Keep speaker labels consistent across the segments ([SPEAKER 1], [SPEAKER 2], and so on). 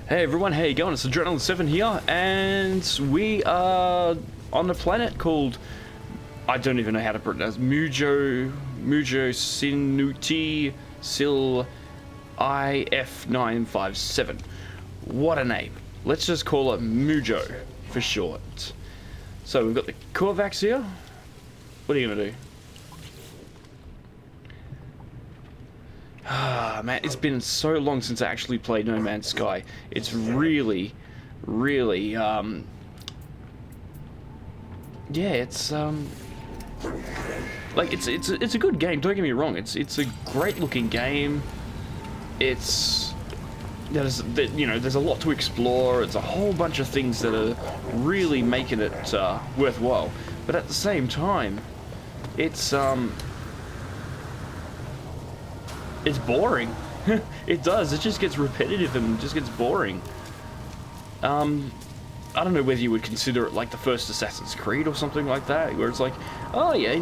[SPEAKER 1] Hey everyone, how you going? It's Adrenaline7 here, and we are on a planet called, I don't even know how to pronounce, Mujo Sinuti Sil IF957. What a name. Let's just call it Mujo for short. So we've got the Korvax here. What are you gonna do? Ah, man, it's been so long since I actually played No Man's Sky. It's really, yeah, it's like it's a good game. Don't get me wrong. It's a great looking game. There's a lot to explore. It's a whole bunch of things that are really making it worthwhile. But at the same time, it's boring. It does. It just gets repetitive and just gets boring. I don't know whether you would consider it like the first Assassin's Creed or something like that, where it's like, oh yeah,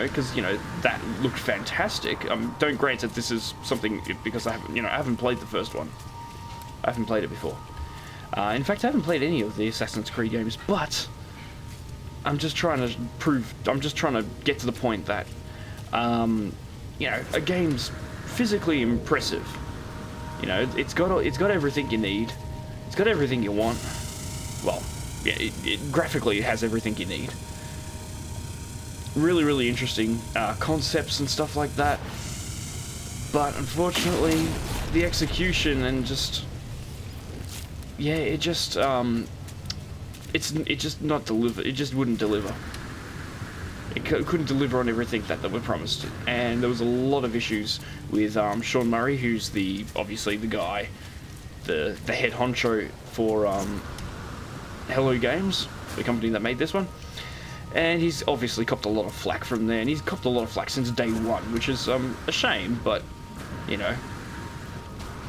[SPEAKER 1] because that looked fantastic. Don't grant that this is something because I haven't played the first one. I haven't played it before. In fact, I haven't played any of the Assassin's Creed games, but I'm just trying to get to the point that, a game's physically impressive. It's got everything you need. It's got everything you want. Well, yeah, graphically it has everything you need. Really, really interesting concepts and stuff like that. But unfortunately, the execution and just it just not deliver. It just wouldn't deliver. It couldn't deliver on everything that were promised, and there was a lot of issues with Sean Murray, who's obviously the guy, the head honcho for Hello Games, the company that made this one, and he's obviously copped a lot of flack from there, and he's copped a lot of flack since day one, which is a shame. But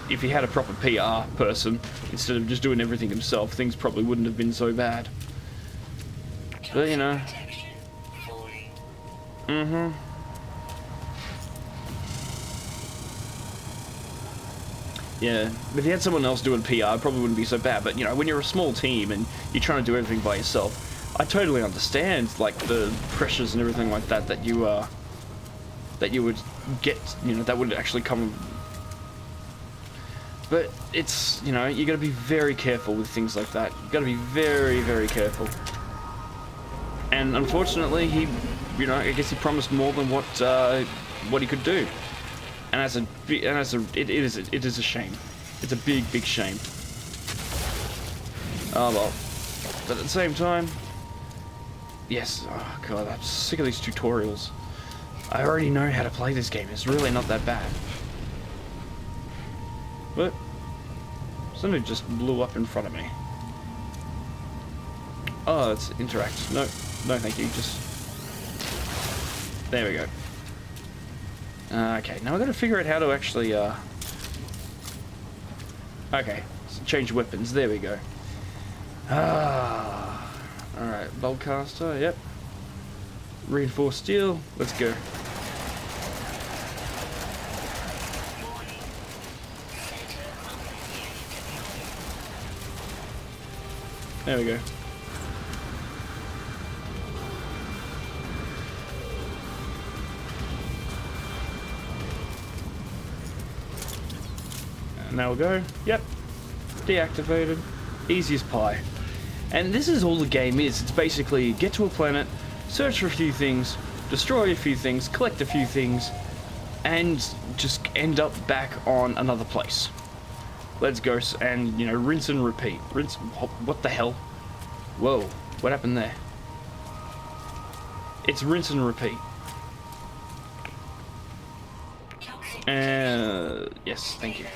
[SPEAKER 1] if he had a proper PR person instead of just doing everything himself, things probably wouldn't have been so bad. But yeah, if you had someone else doing PR, it probably wouldn't be so bad. But when you're a small team and you're trying to do everything by yourself, I totally understand like the pressures and everything like that you would get. That would actually come. But it's you got to be very careful with things like that. You got to be very, very careful. And unfortunately, I guess he promised more than what he could do, and it is a shame. It's a big, big shame. Oh well, but at the same time, yes. Oh god, I'm sick of these tutorials. I already know how to play this game. It's really not that bad. But something just blew up in front of me. Oh, it's interact. No, thank you. Just there we go. Okay, now I've got to figure out how to actually. Okay, so change weapons. There we go. All right, Boltcaster. Yep. Reinforced steel. Let's go. There we go. Now we'll go. Yep. Deactivated. Easy as pie. And this is all the game is. It's basically get to a planet, search for a few things, destroy a few things, collect a few things, and just end up back on another place. Let's go and, rinse and repeat. What the hell? Whoa. What happened there? It's rinse and repeat. Yes, thank you.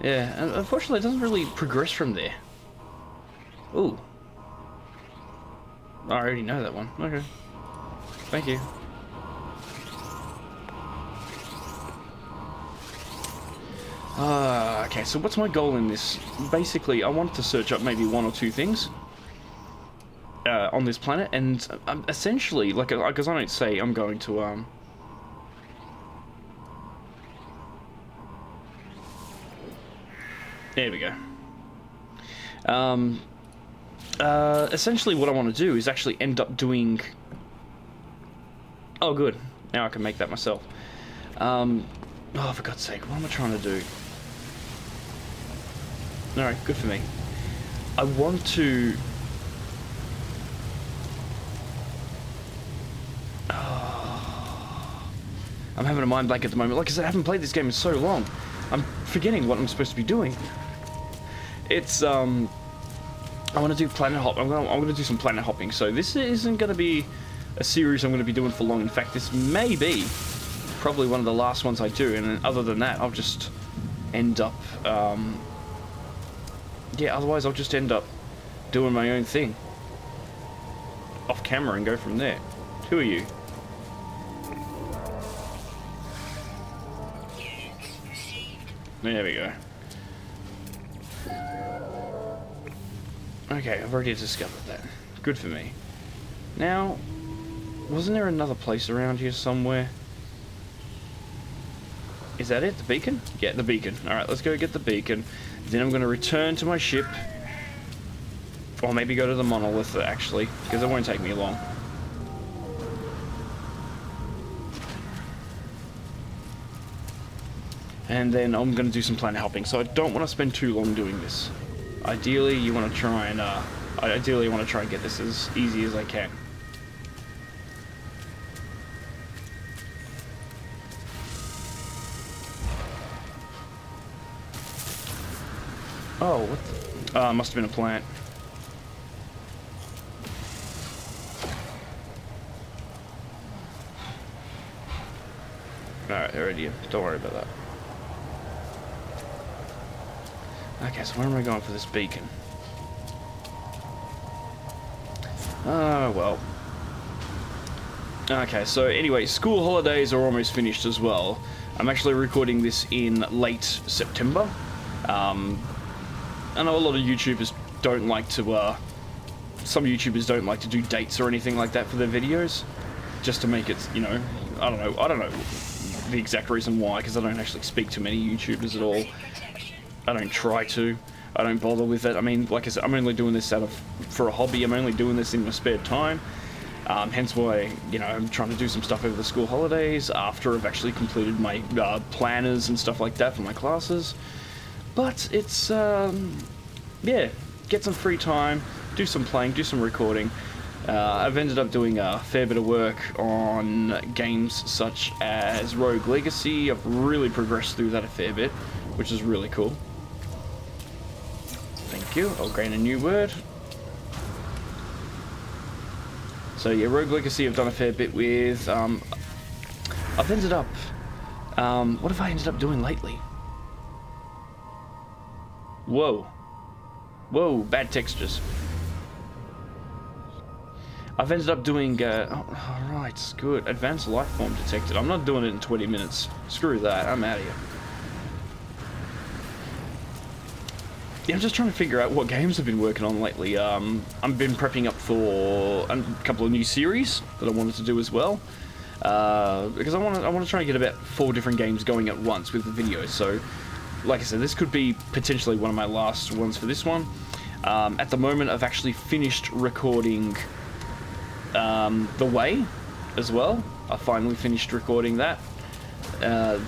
[SPEAKER 1] Yeah, and unfortunately it doesn't really progress from there. Ooh. I already know that one. Okay. Thank you. Okay, so what's my goal in this? Basically, I wanted to search up maybe one or two things on this planet, and essentially, because I don't say I'm going to, There we go. Essentially what I want to do is actually end up doing... Oh, good. Now I can make that myself. Oh, for God's sake, what am I trying to do? Alright, good for me. I want to... I'm having a mind blank at the moment. Like I said, I haven't played this game in so long. I'm forgetting what I'm supposed to be doing. It's, I want to do planet hop. I'm gonna do some planet hopping. So this isn't gonna be a series I'm gonna be doing for long. In fact, this may be probably one of the last ones I do. And then other than that, I'll just end up, yeah. Otherwise, I'll just end up doing my own thing off camera and go from there. Who are you? There we go. Okay, I've already discovered that. Good for me. Now, wasn't there another place around here somewhere? Is that it? The beacon? Yeah, the beacon. Alright, let's go get the beacon. Then I'm going to return to my ship. Or maybe go to the monolith, actually, because it won't take me long. And then I'm going to do some planet hopping, so I don't want to spend too long doing this. Ideally, you want to try and get this as easy as I can. Oh, what the... must have been a plant. Alright, already. Don't worry about that. Okay, so where am I going for this beacon? Well. Okay, so anyway, school holidays are almost finished as well. I'm actually recording this in late September. I know a lot of YouTubers don't like to, some YouTubers don't like to do dates or anything like that for their videos. Just to make it, you know, I don't know the exact reason why, because I don't actually speak to many YouTubers at all. I don't try to. I don't bother with it. I mean, like I said, I'm only doing this for a hobby. I'm only doing this in my spare time. Hence why, you know, I'm trying to do some stuff over the school holidays after I've actually completed my planners and stuff like that for my classes. But it's, yeah, get some free time, do some playing, do some recording. I've ended up doing a fair bit of work on games such as Rogue Legacy. I've really progressed through that a fair bit, which is really cool. Thank you. I'll gain a new word. So yeah, Rogue Legacy I've done a fair bit with. I've ended up... what have I ended up doing lately? Whoa. Whoa, bad textures. I've ended up doing... oh, right, good. Advanced life form detected. I'm not doing it in 20 minutes. Screw that. I'm out of here. Yeah, I'm just trying to figure out what games I've been working on lately. I've been prepping up for a couple of new series that I wanted to do as well. Because I want to try and get about 4 different games going at once with the videos. So, like I said, this could be potentially one of my last ones for this one. At the moment, I've actually finished recording The Way as well. I finally finished recording that.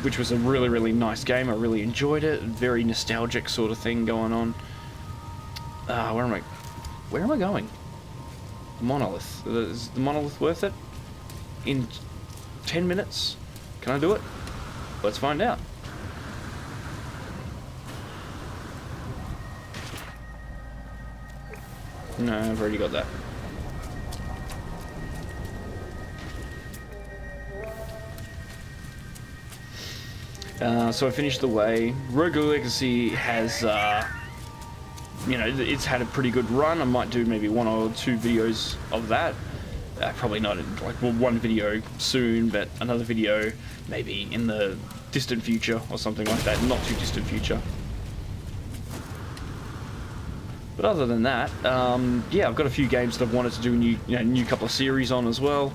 [SPEAKER 1] Which was a really, really nice game. I really enjoyed it. Very nostalgic sort of thing going on. Where am I going? Monolith. Is the monolith worth it? In 10 minutes? Can I do it? Let's find out. No, I've already got that. So I finished The Way. Rogue Legacy has, you know, it's had a pretty good run. I might do maybe 1 or 2 videos of that. Probably not in, like, well, 1 video soon, but another video maybe in the distant future or something like that. Not too distant future. But other than that, yeah, I've got a few games that I've wanted to do a new couple of series on as well.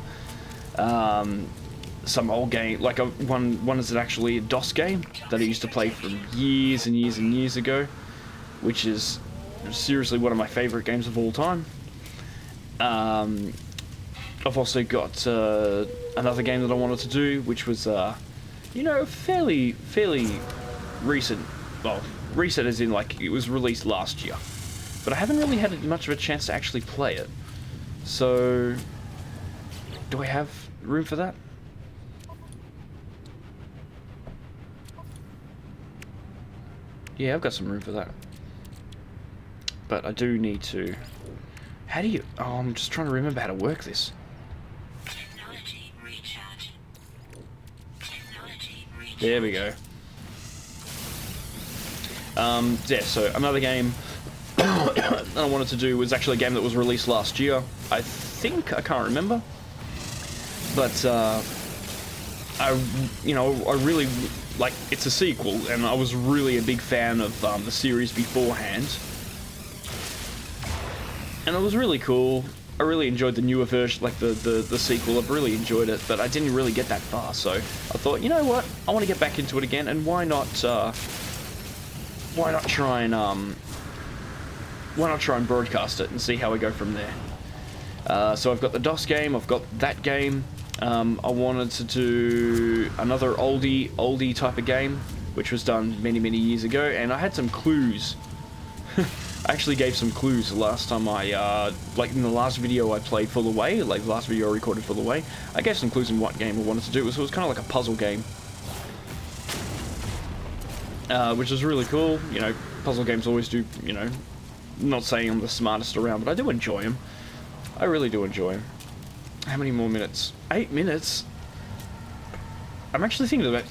[SPEAKER 1] Some old game, like one is actually a DOS game that I used to play from years and years and years ago. which is seriously one of my favorite games of all time. I've also got another game that I wanted to do, which was, you know, fairly recent. Well, recent as in, like, it was released last year. But I haven't really had much of a chance to actually play it. So, do I have room for that? Yeah, I've got some room for that. But I do need to... How do you... Oh, I'm just trying to remember how to work this.
[SPEAKER 2] Technology recharge. Technology recharge.
[SPEAKER 1] There we go. Yeah, so another game that I wanted to do was actually a game that was released last year. I think, I can't remember. But, I really, like, it's a sequel, and I was really a big fan of the series beforehand. And it was really cool. I really enjoyed the newer version, like the sequel. I've really enjoyed it, but I didn't really get that far. So I thought, you know what? I want to get back into it again, and why not try and broadcast it and see how we go from there. So I've got the DOS game. I've got that game. I wanted to do another oldie type of game, which was done many years ago, and I had some clues. I actually gave some clues the last time I, like in the last video I played Full Away, like the last video I recorded Full Away, I gave some clues in what game I wanted to do, so it was kind of like a puzzle game. Which is really cool. You know, puzzle games always do, you know, not saying I'm the smartest around, but I do enjoy them. I really do enjoy them. How many more minutes? 8 minutes? I'm actually thinking about...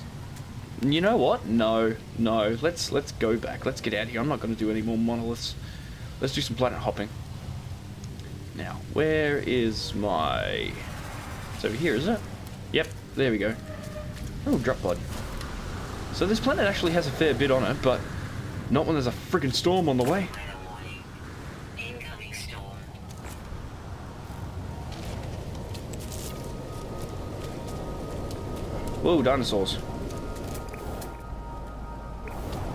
[SPEAKER 1] You know what? No. Let's go back. Let's get out of here. I'm not going to do any more monoliths. Let's do some planet hopping. Now, where is my... It's over here, isn't it? Yep, there we go. Oh, drop pod. So this planet actually has a fair bit on it, but not when there's a freaking storm on the way.
[SPEAKER 2] Incoming storm.
[SPEAKER 1] Whoa, dinosaurs.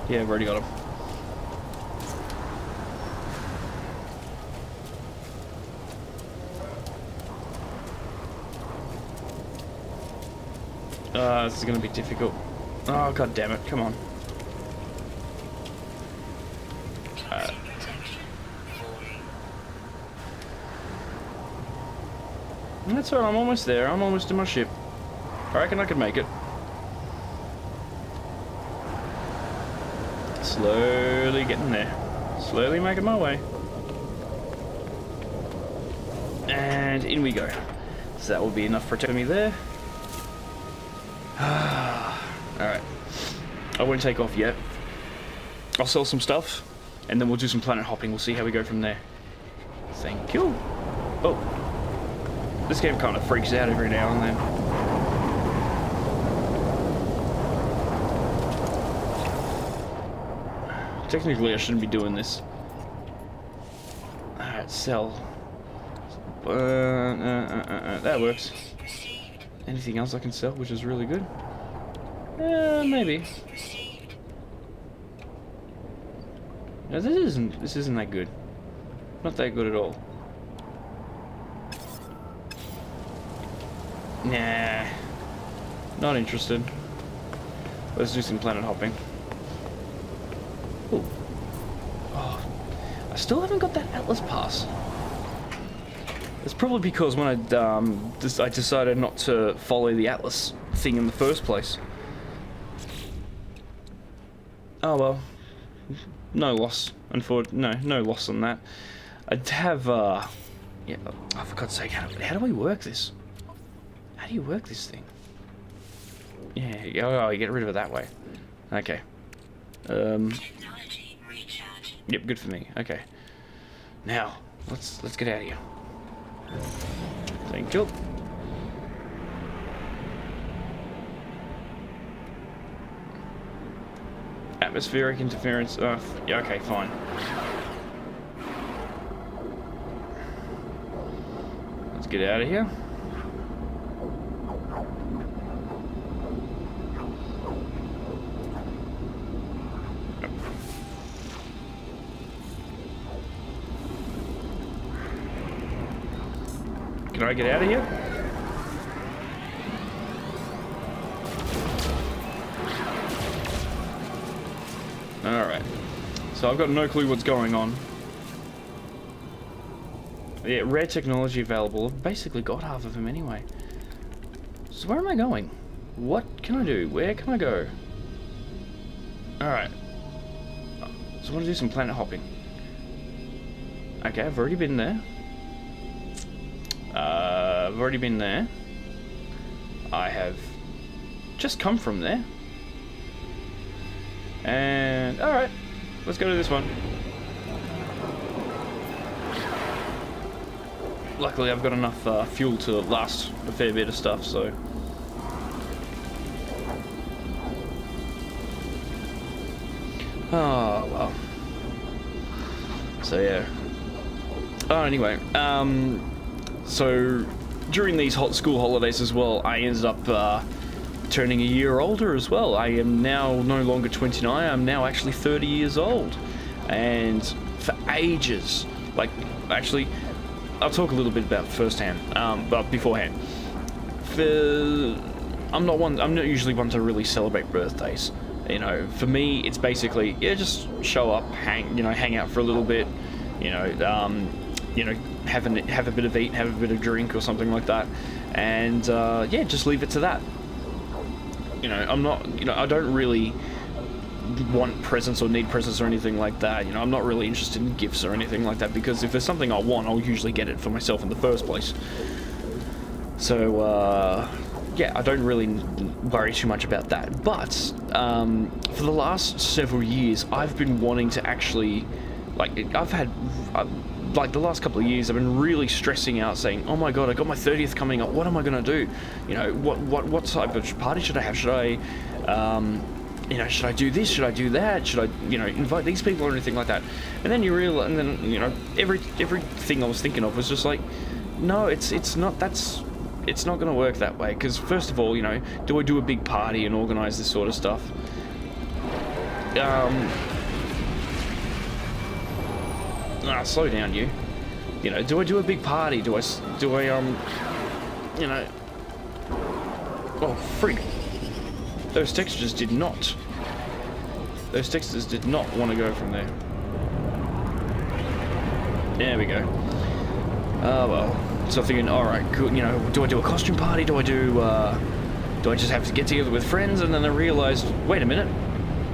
[SPEAKER 1] Yeah, I've already got them. This is going to be difficult. Oh, god damn it, come on. That's alright, I'm almost there. I'm almost to my ship. I reckon I can make it. Slowly getting there. Slowly making my way. And in we go. So that will be enough for me there. Alright. I won't take off yet. I'll sell some stuff, and then we'll do some planet hopping. We'll see how we go from there. Thank you. Oh. This game kind of freaks out every now and then. Technically, I shouldn't be doing this. Alright, sell. That works. Anything else I can sell, which is really good? Maybe. No, this isn't that good. Not that good at all. Nah. Not interested. Let's do some planet hopping. Ooh. Oh, I still haven't got that Atlas pass. It's probably because when I decided not to follow the Atlas thing in the first place. Oh well. No loss. No loss on that. I'd have, yeah, oh, for God's sake, how do we work this? How do you work this thing? Yeah, oh, you get rid of it that way. Okay.
[SPEAKER 2] Technology recharge.
[SPEAKER 1] Yep, good for me. Okay. Now, let's get out of here. Thank you. Atmospheric interference. Yeah, okay, fine. Let's get out of here. Can I get out of here? Alright. So I've got no clue what's going on. Yeah, rare technology available. I've basically got half of them anyway. So where am I going? What can I do? Where can I go? Alright. So I want to do some planet hopping. Okay, I've already been there. I've already been there. I have just come from there. And, alright. Let's go to this one. Luckily, I've got enough fuel to last a fair bit of stuff, so... Oh, well. So, yeah. Oh, anyway, so during these hot school holidays as well, I ended up turning a year older as well. I am now no longer 29, I'm now actually 30 years old. And for ages, like, actually, I'll talk a little bit about firsthand, but beforehand. I'm not usually one to really celebrate birthdays. You know, for me, it's basically, yeah, just show up, hang out for a little bit, have a bit of eat, have a bit of drink or something like that, and yeah, just leave it to that. You know, I'm not, I don't really want presents or need presents or anything like that. I'm not really interested in gifts or anything like that, because if there's something I want, I'll usually get it for myself in the first place. So, yeah, I don't really worry too much about that. But for the last several years, I've been wanting to actually, like the last couple of years, I've been really stressing out, saying, "Oh my god, I got my 30th coming up. What am I gonna do? What type of party should I have? Should I, should I do this? Should I do that? Should I, invite these people or anything like that?" And then you realize, and then everything I was thinking of was just like, no, it's not. It's not going to work that way, because first of all, do I do a big party and organize this sort of stuff? Slow down, you. Do I do a big party? Do I, oh, freak. Those textures did not want to go from there. There we go. Oh, well. So I'm thinking, alright, cool, do I do a costume party? Do I just have to get together with friends? And then I realized, wait a minute,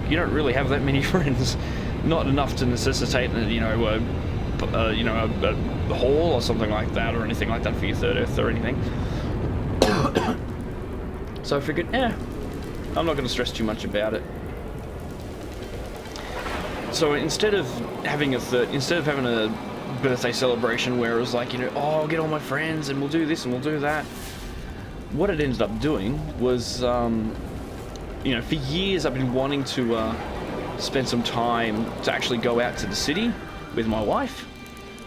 [SPEAKER 1] you don't really have that many friends. Not enough to necessitate, a hall or something like that, or anything like that for your 30th or anything. So I figured, I'm not going to stress too much about it. So instead of having a birthday celebration where it was like, oh, I'll get all my friends and we'll do this and we'll do that, what it ended up doing was, for years I've been wanting to spend some time to actually go out to the city with my wife,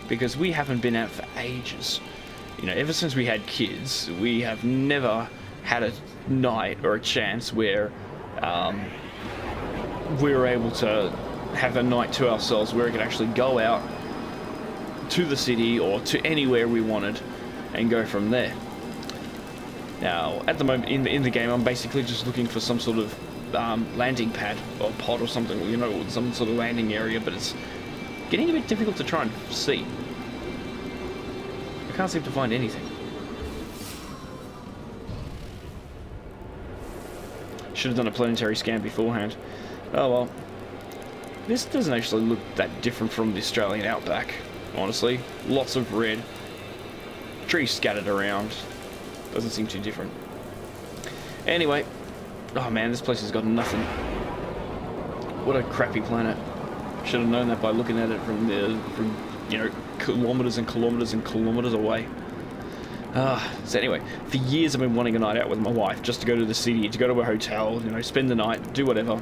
[SPEAKER 1] because we haven't been out for ages. Ever since we had kids, we have never had a night or a chance where we were able to have a night to ourselves where we could actually go out to the city or to anywhere we wanted and go from there. Now, at the moment in the game, I'm basically just looking for some sort of landing pad or pod or something, some sort of landing area, but it's getting a bit difficult to try and see. I can't seem to find anything. Should have done a planetary scan beforehand. Oh well. This doesn't actually look that different from the Australian outback, honestly. Lots of red. Trees scattered around. Doesn't seem too different. Anyway. Oh man, this place has got nothing. What a crappy planet. Should have known that by looking at it from kilometers and kilometers and kilometers away. So anyway, for years I've been wanting a night out with my wife, just to go to the city, to go to a hotel, spend the night, do whatever.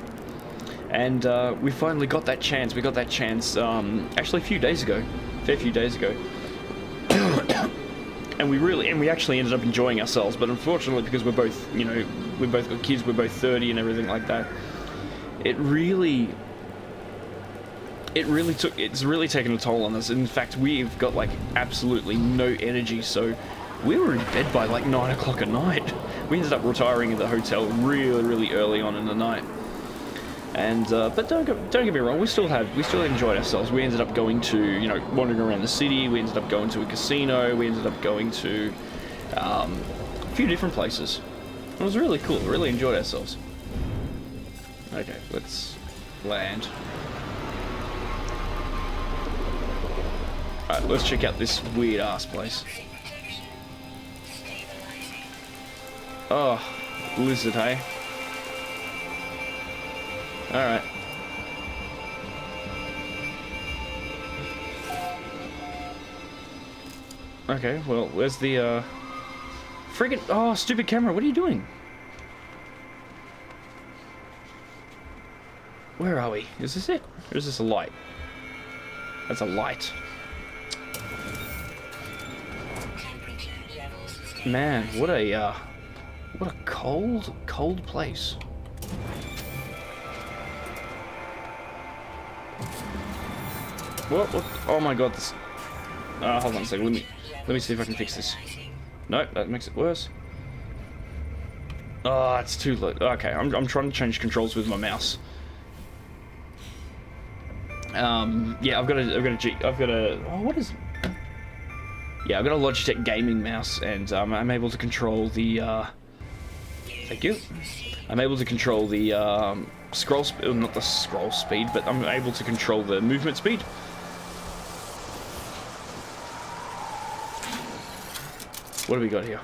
[SPEAKER 1] And we finally got that chance. We got that chance actually a fair few days ago. And we actually ended up enjoying ourselves. But unfortunately, because we're both, we've both got kids, we're both 30 and everything like that, it's really taken a toll on us. In fact, we've got like absolutely no energy. So we were in bed by like 9 o'clock at night. We ended up retiring at the hotel really, really early on in the night. And but don't get me wrong, we still enjoyed ourselves. We ended up going to, you know, wandering around the city. We ended up going to a casino. We ended up going to a few different places. It was really cool. We really enjoyed ourselves. Okay, let's land. Alright, let's check out this weird ass place. Oh, lizard, hey? Alright. Okay, well, where's the, friggin'... Oh, stupid camera, what are you doing? Where are we? Is this it? Or is this a light? That's a light. Man, what a cold place. What? Oh my god, this... hold on a second, let me see if I can fix this. Nope, that makes it worse. Oh, it's too late. Okay, I'm trying to change controls with my mouse. Yeah, I've got a... Oh, what is... Yeah, I've got a Logitech gaming mouse, and I'm able to control the... Thank you. I'm able to control the scroll speed, not the scroll speed, but I'm able to control the movement speed. What do we got here?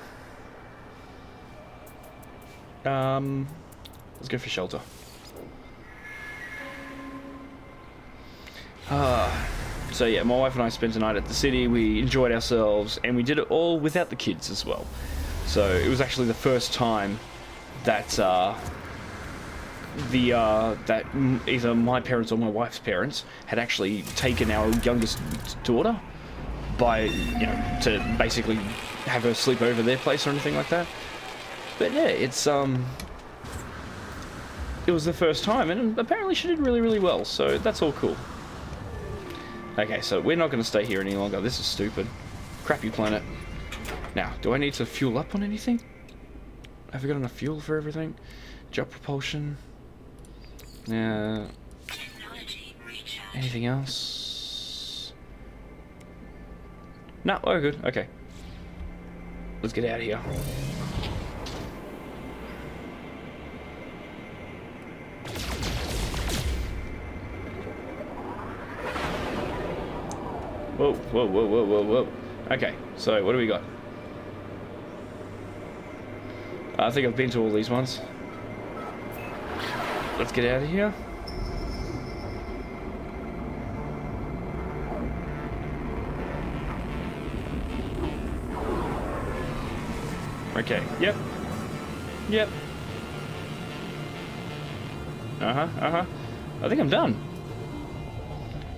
[SPEAKER 1] Let's go for shelter. So yeah, my wife and I spent a night at the city. We enjoyed ourselves, and we did it all without the kids as well. So it was actually the first time that that either my parents or my wife's parents had actually taken our youngest daughter by, you know, to basically have her sleep over their place or anything like that. But yeah, it was the first time, and apparently she did really, really well. So that's all cool. Okay, so we're not going to stay here any longer. This is stupid. Crappy planet. Now, do I need to fuel up on anything? Have we got enough fuel for everything? Jet propulsion. Anything else? No, we're good. Okay. Let's get out of here. Whoa, whoa, whoa, whoa, whoa, whoa. Okay, so what do we got? I think I've been to all these ones. Let's get out of here. Okay, yep. Yep. I think I'm done.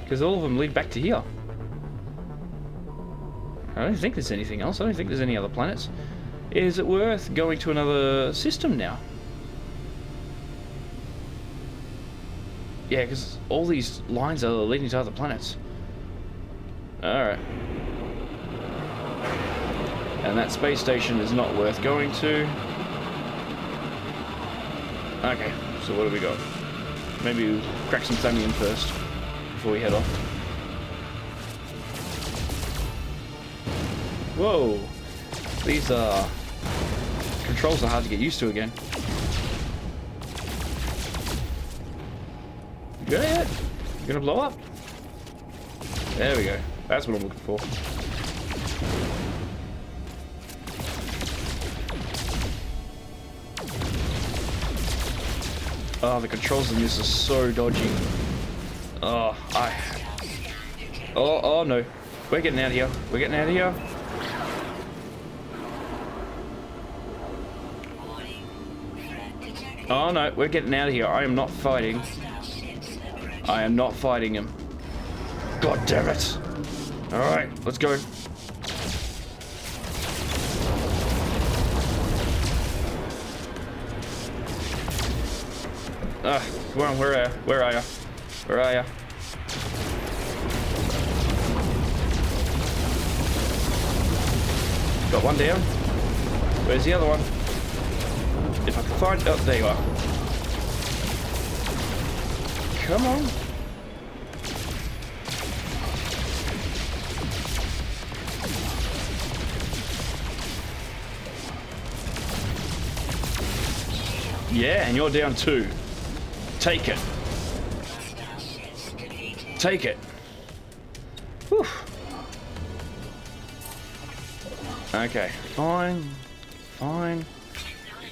[SPEAKER 1] Because all of them lead back to here. I don't think there's anything else. I don't think there's any other planets. Is it worth going to another system now? Yeah, because all these lines are leading to other planets. Alright. And that space station is not worth going to. Okay, so what do we got? Maybe we'll crack some thamium first before we head off. Whoa! These controls are hard to get used to again. You got it? You gonna blow up? There we go. That's what I'm looking for. Oh, the controls in this are so dodgy. Oh, oh no. We're getting out of here. We're getting out of here. Oh no, we're getting out of here. I am not fighting. I am not fighting him. God damn it. Alright, let's go. Come on, where are you? Where are you? Where are you? Got one down. Where's the other one? If I can find... Oh, there you are. Come on. Yeah, and you're down 2. Take it. Take it. Whew. Okay, fine. Fine.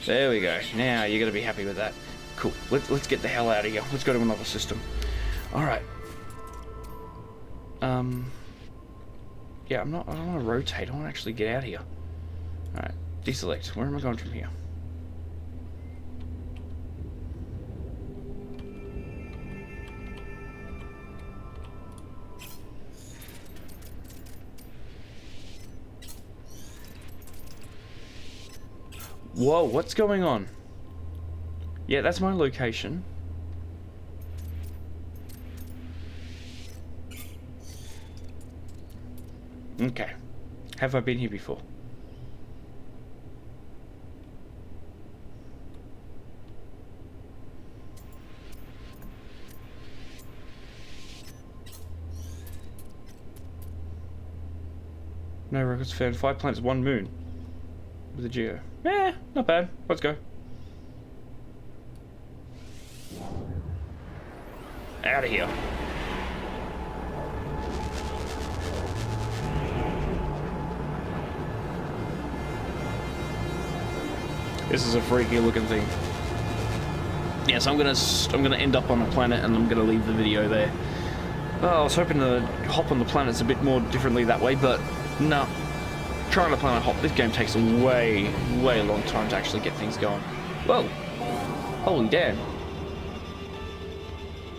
[SPEAKER 1] There we go. Now you're gonna be happy with that. Cool. Let's get the hell out of here. Let's go to another system. Alright. Yeah, I don't want to rotate. I want to actually get out of here. Alright. Deselect. Where am I going from here? Whoa, what's going on? Yeah, that's my location. Okay. Have I been here before? No records found. 5 planets, 1 moon. With a geo. Eh, not bad. Let's go. Out of here. This is a freaky looking thing. Yeah, so I'm gonna end up on a planet and I'm gonna leave the video there. Oh, I was hoping to hop on the planets a bit more differently that way, but no. Trying to planet hop, this game takes a way long time to actually get things going. Whoa! Holy damn.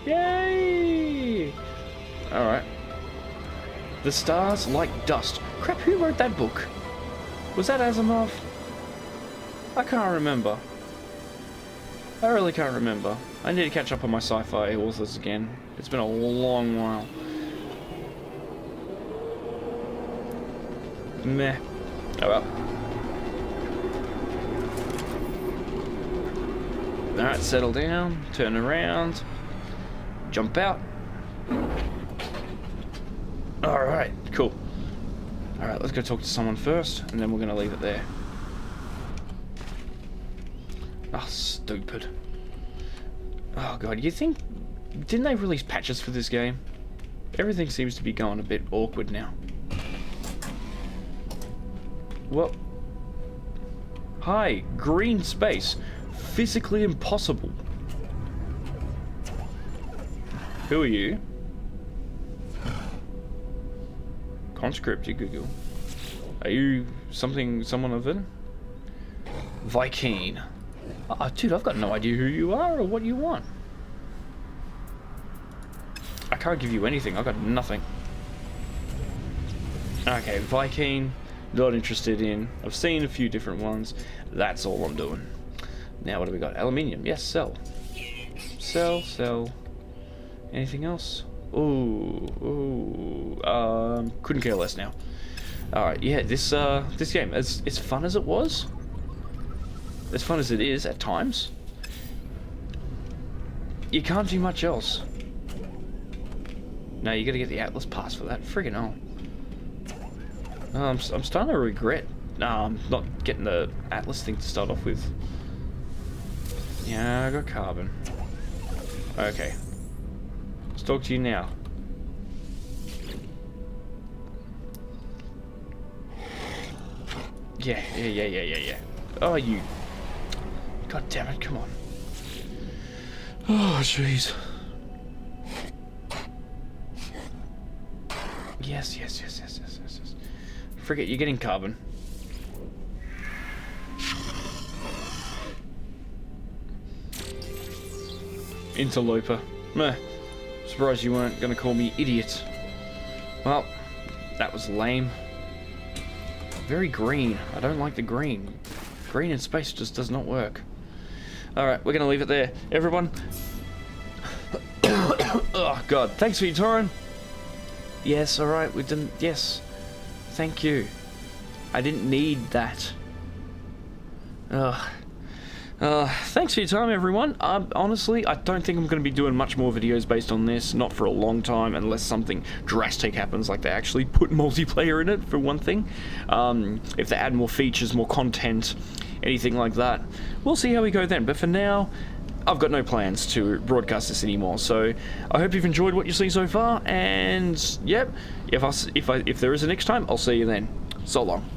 [SPEAKER 1] Yay! Alright. The stars like dust. Crap, who wrote that book? Was that Asimov? I can't remember. I really can't remember. I need to catch up on my sci-fi authors again. It's been a long while. Meh. Oh well. Alright, settle down, turn around, jump out. Alright, cool. Alright, let's go talk to someone first, and then we're gonna leave it there. Oh, stupid. Oh god, you think... Didn't they release patches for this game? Everything seems to be going a bit awkward now. Well... Hi, green space. Physically impossible. Who are you? Conscript, you Google. Are you someone of it? Vy'keen. Oh, dude, I've got no idea who you are or what you want. I can't give you anything. I've got nothing. Okay, Vy'keen. Not interested in. I've seen a few different ones. That's all I'm doing. Now what do we got? Aluminium. Yes, sell. Sell. Anything else? Ooh. Couldn't care less now. Alright, yeah, this game, as fun as it was, as fun as it is at times, you can't do much else. No, you gotta get the Atlas pass for that. Friggin' hell. I'm starting to regret not getting the Atlas thing to start off with. Yeah, I got carbon. Okay. Let's talk to you now. Yeah. Oh, you... God damn it, come on. Oh, jeez. Yes. Forget you're getting carbon. Interloper. Meh. Surprised you weren't gonna call me idiot. Well, that was lame. Very green. I don't like the green. Green in space just does not work. Alright, we're gonna leave it there. Everyone. Oh, God. Thanks for your time. Yes, alright, we didn't... Yes. Thank you. I didn't need that. Ugh. Thanks for your time, everyone. Honestly, I don't think I'm going to be doing much more videos based on this, not for a long time, unless something drastic happens, like they actually put multiplayer in it, for one thing. If they add more features, more content, anything like that. We'll see how we go then, but for now, I've got no plans to broadcast this anymore, so I hope you've enjoyed what you've seen so far, and, yep, if there is a next time, I'll see you then. So long.